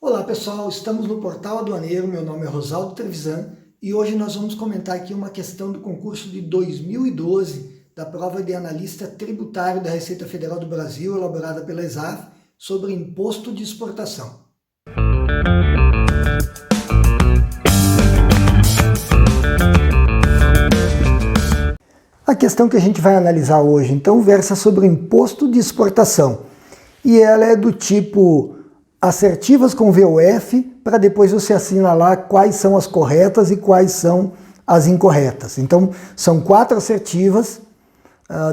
Olá pessoal, estamos no Portal Aduaneiro, meu nome é Rosaldo Trevisan e hoje nós vamos comentar aqui uma questão do concurso de 2012 da prova de analista tributário da Receita Federal do Brasil, elaborada pela ESAF, sobre imposto de exportação. A questão que a gente vai analisar hoje, então, versa sobre o imposto de exportação e ela é do tipo assertivas com VOF, para depois você assinalar quais são as corretas e quais são as incorretas. Então, são 4 assertivas.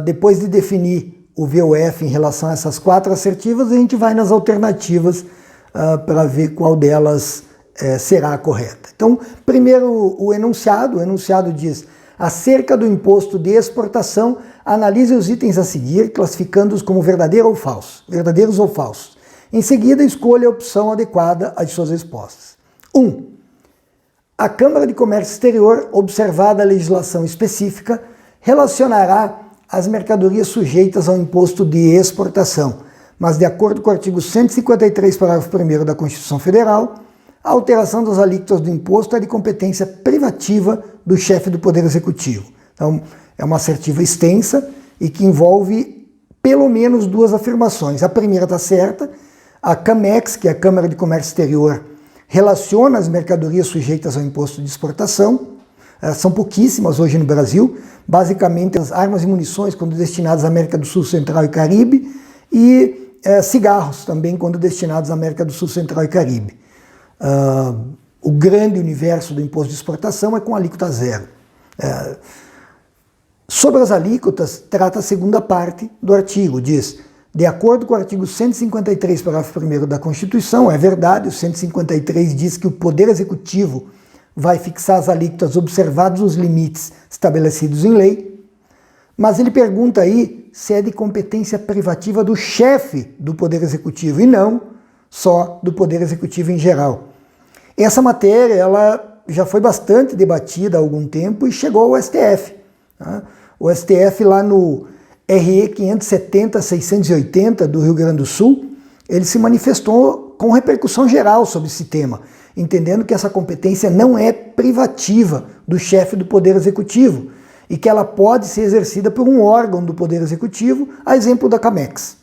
Depois de definir o VOF em relação a essas 4 assertivas, a gente vai nas alternativas para ver qual delas será a correta. Então, primeiro o enunciado diz: acerca do imposto de exportação, analise os itens a seguir, classificando-os como verdadeiros ou falsos. Em seguida, escolha a opção adequada às suas respostas. 1. A Câmara de Comércio Exterior, observada a legislação específica, relacionará as mercadorias sujeitas ao imposto de exportação, mas de acordo com o artigo 153, parágrafo 1º da Constituição Federal, a alteração das alíquotas do imposto é de competência privativa do chefe do Poder Executivo. Então, é uma assertiva extensa e que envolve pelo menos 2 afirmações. A primeira está certa. A CAMEX, que é a Câmara de Comércio Exterior, relaciona as mercadorias sujeitas ao imposto de exportação. São pouquíssimas hoje no Brasil, basicamente as armas e munições quando destinadas à América do Sul, Central e Caribe, e cigarros também quando destinados à América do Sul, Central e Caribe. O grande universo do imposto de exportação é com alíquota zero. Sobre as alíquotas, trata a segunda parte do artigo, diz: de acordo com o artigo 153, parágrafo 1º da Constituição, é verdade, o 153 diz que o Poder Executivo vai fixar as alíquotas observados os limites estabelecidos em lei, mas ele pergunta aí se é de competência privativa do chefe do Poder Executivo e não só do Poder Executivo em geral. Essa matéria ela já foi bastante debatida há algum tempo e chegou ao STF. Tá? O STF lá no RE 570-680 do Rio Grande do Sul, ele se manifestou com repercussão geral sobre esse tema, entendendo que essa competência não é privativa do chefe do Poder Executivo e que ela pode ser exercida por um órgão do Poder Executivo, a exemplo da CAMEX.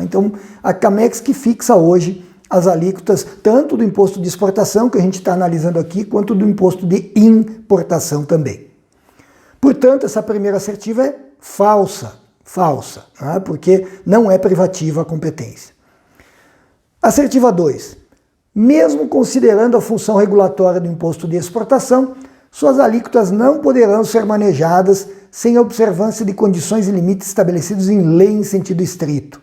Então, a CAMEX que fixa hoje as alíquotas tanto do imposto de exportação, que a gente está analisando aqui, quanto do imposto de importação também. Portanto, essa primeira assertiva é falsa, porque não é privativa a competência. Assertiva 2. Mesmo considerando a função regulatória do imposto de exportação, suas alíquotas não poderão ser manejadas sem a observância de condições e limites estabelecidos em lei em sentido estrito.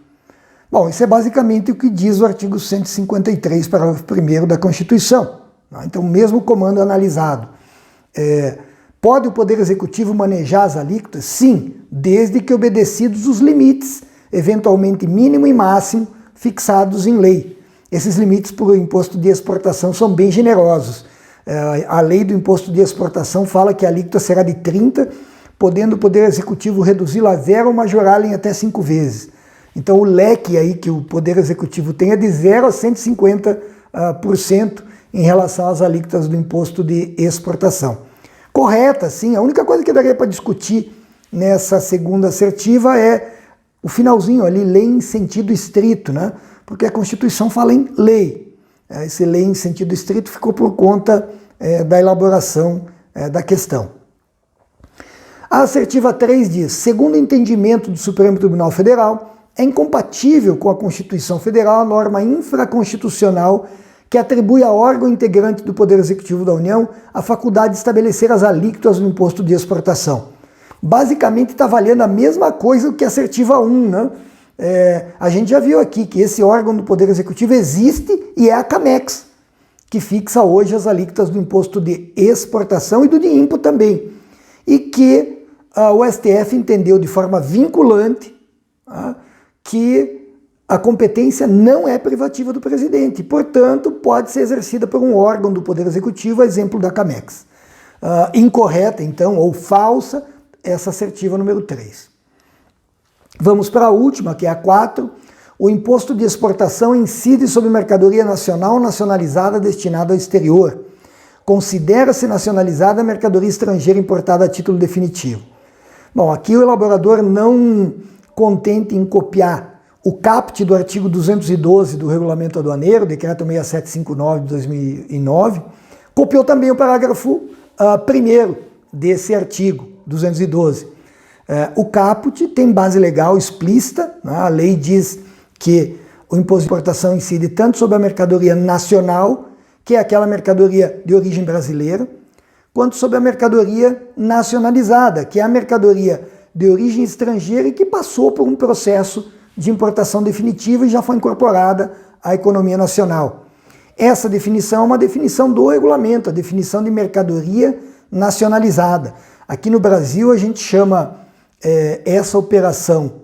Bom, isso é basicamente o que diz o artigo 153, parágrafo 1º da Constituição. Então, mesmo o comando analisado. Pode o Poder Executivo manejar as alíquotas? Sim, desde que obedecidos os limites, eventualmente mínimo e máximo, fixados em lei. Esses limites para o imposto de exportação são bem generosos. A lei do imposto de exportação fala que a alíquota será de 30%, podendo o Poder Executivo reduzi-la a 0 ou majorá-la em até 5 vezes. Então o leque aí que o Poder Executivo tem é de 0 a 150% em relação às alíquotas do imposto de exportação. Correta, sim. A única coisa que daria para discutir nessa segunda assertiva é o finalzinho ali, lei em sentido estrito, né? Porque a Constituição fala em lei. Esse lei em sentido estrito ficou por conta da elaboração da questão. A assertiva 3 diz: segundo o entendimento do Supremo Tribunal Federal, é incompatível com a Constituição Federal a norma infraconstitucional que atribui a órgão integrante do Poder Executivo da União a faculdade de estabelecer as alíquotas do imposto de exportação. Basicamente está valendo a mesma coisa que a assertiva 1, né? A gente já viu aqui que esse órgão do Poder Executivo existe e é a CAMEX, que fixa hoje as alíquotas do imposto de exportação e do de impo também. E que o STF entendeu de forma vinculante que a competência não é privativa do presidente, portanto, pode ser exercida por um órgão do Poder Executivo, a exemplo da CAMEX. Incorreta, então, ou falsa, essa assertiva número 3. Vamos para a última, que é a 4. O imposto de exportação incide sobre mercadoria nacional nacionalizada destinada ao exterior. Considera-se nacionalizada a mercadoria estrangeira importada a título definitivo. Bom, aqui o elaborador, não contente em copiar o caput do artigo 212 do Regulamento Aduaneiro, Decreto 6759 de 2009, copiou também o parágrafo 1º desse artigo 212. O caput tem base legal explícita, né? A lei diz que o imposto de importação incide tanto sobre a mercadoria nacional, que é aquela mercadoria de origem brasileira, quanto sobre a mercadoria nacionalizada, que é a mercadoria de origem estrangeira e que passou por um processo de importação definitiva e já foi incorporada à economia nacional. Essa definição é uma definição do regulamento, a definição de mercadoria nacionalizada. Aqui no Brasil a gente chama essa operação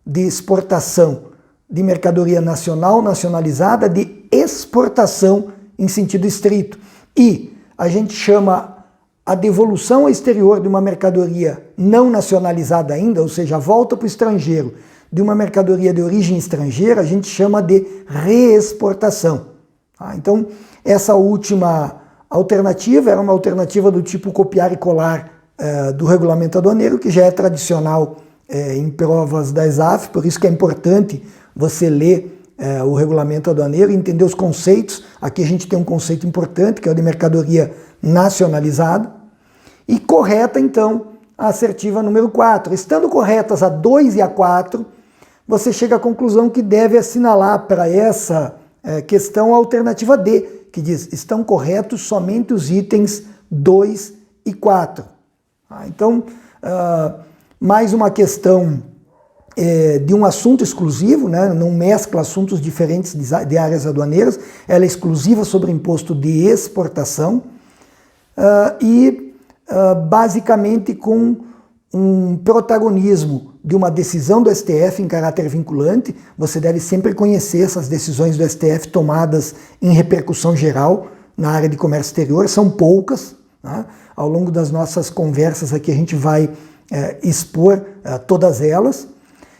de exportação de mercadoria nacional nacionalizada de exportação em sentido estrito. E a gente chama a devolução ao exterior de uma mercadoria não nacionalizada ainda, ou seja, a volta para o estrangeiro de uma mercadoria de origem estrangeira, a gente chama de reexportação. Então, essa última alternativa era uma alternativa do tipo copiar e colar do regulamento aduaneiro, que já é tradicional em provas da ESAF, por isso que é importante você ler o regulamento aduaneiro e entender os conceitos. Aqui a gente tem um conceito importante, que é o de mercadoria nacionalizada. E correta, então, a assertiva número 4. Estando corretas a 2 e a 4, você chega à conclusão que deve assinalar para essa questão a alternativa D, que diz: estão corretos somente os itens 2 e 4. Então, mais uma questão de um assunto exclusivo, né? Não mescla assuntos diferentes de áreas aduaneiras, ela é exclusiva sobre imposto de exportação basicamente com um protagonismo de uma decisão do STF em caráter vinculante. Você deve sempre conhecer essas decisões do STF tomadas em repercussão geral na área de comércio exterior, são poucas, né? Ao longo das nossas conversas aqui a gente vai expor todas elas.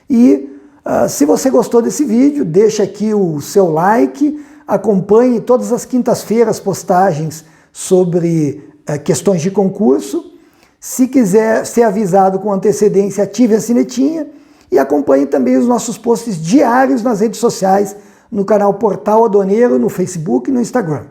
E se você gostou desse vídeo, deixa aqui o seu like, acompanhe todas as quintas-feiras postagens sobre questões de concurso. Se quiser ser avisado com antecedência, ative a sinetinha e acompanhe também os nossos posts diários nas redes sociais, no canal Portal Aduaneiro, no Facebook e no Instagram.